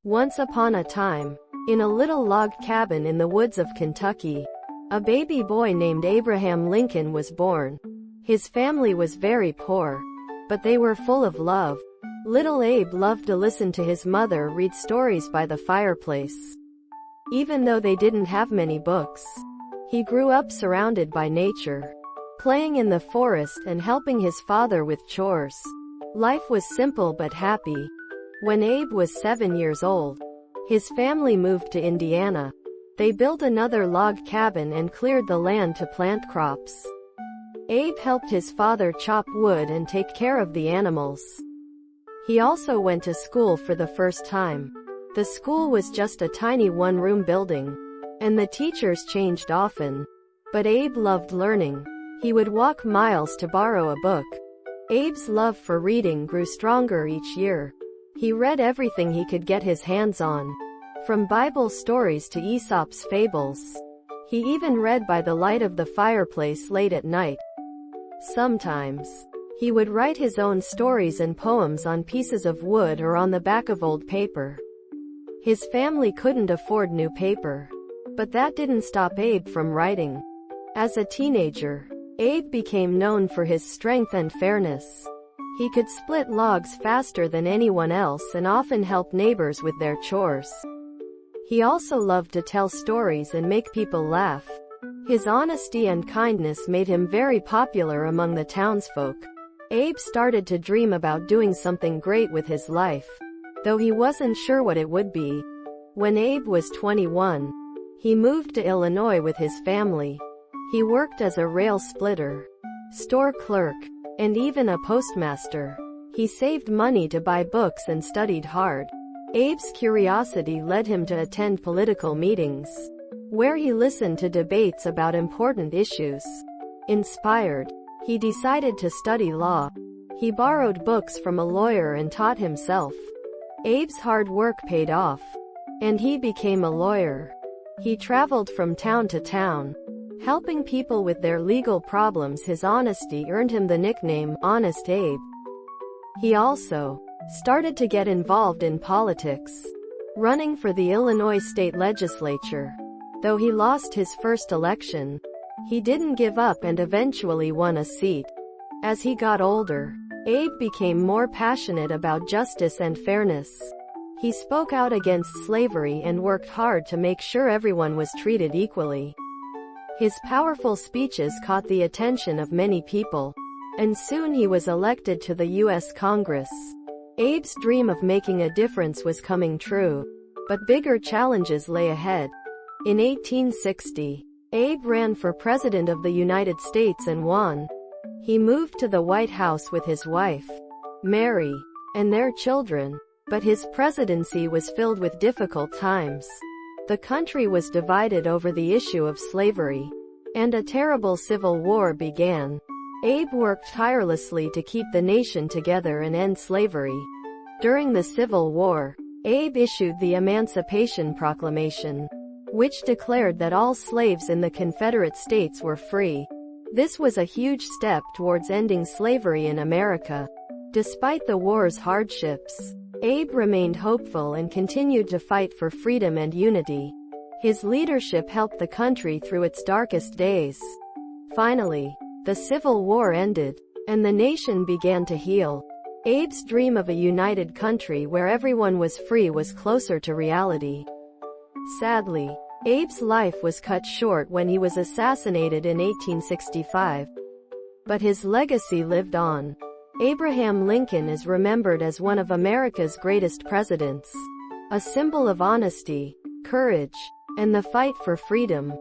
Once upon a time, in a little log cabin in the woods of Kentucky, a baby boy named Abraham Lincoln was born. His family was very poor, but they were full of love. Little Abe loved to listen to his mother read stories by the fireplace. Even though they didn't have many books, he grew up surrounded by nature, playing in the forest and helping his father with chores. Life was simple but happy. When Abe was 7 years old, his family moved to Indiana. They built another log cabin and cleared the land to plant crops. Abe helped his father chop wood and take care of the animals. He also went to school for the first time. The school was just a tiny one-room building, and the teachers changed often. But Abe loved learning. He would walk miles to borrow a book. Abe's love for reading grew stronger each year. He read everything he could get his hands on, from Bible stories to Aesop's fables. He even read by the light of the fireplace late at night. Sometimes, he would write his own stories and poems on pieces of wood or on the back of old paper. His family couldn't afford new paper, but that didn't stop Abe from writing. As a teenager, Abe became known for his strength and fairness. He could split logs faster than anyone else and often helped neighbors with their chores. He also loved to tell stories and make people laugh. His honesty and kindness made him very popular among the townsfolk. Abe started to dream about doing something great with his life, though he wasn't sure what it would be. When Abe was 21, he moved to Illinois with his family. He worked as a rail splitter, store clerk, and even a postmaster. He saved money to buy books and studied hard. Abe's curiosity led him to attend political meetings, where he listened to debates about important issues. Inspired, he decided to study law. He borrowed books from a lawyer and taught himself. Abe's hard work paid off, and he became a lawyer. He traveled from town to town, helping people with their legal problems. His honesty earned him the nickname, Honest Abe. He also started to get involved in politics, running for the Illinois state legislature. Though he lost his first election, he didn't give up and eventually won a seat. As he got older, Abe became more passionate about justice and fairness. He spoke out against slavery and worked hard to make sure everyone was treated equally. His powerful speeches caught the attention of many people, and soon he was elected to the U.S. Congress. Abe's dream of making a difference was coming true, but bigger challenges lay ahead. In 1860, Abe ran for President of the United States and won. He moved to the White House with his wife, Mary, and their children, but his presidency was filled with difficult times. The country was divided over the issue of slavery, and a terrible civil war began. Abe worked tirelessly to keep the nation together and end slavery. During the Civil War, Abe issued the Emancipation Proclamation, which declared that all slaves in the Confederate States were free. This was a huge step towards ending slavery in America. Despite the war's hardships, Abe remained hopeful and continued to fight for freedom and unity. His leadership helped the country through its darkest days. Finally, the Civil War ended, and the nation began to heal. Abe's dream of a united country where everyone was free was closer to reality. Sadly, Abe's life was cut short when he was assassinated in 1865. But his legacy lived on. Abraham Lincoln is remembered as one of America's greatest presidents, a symbol of honesty, courage, and the fight for freedom.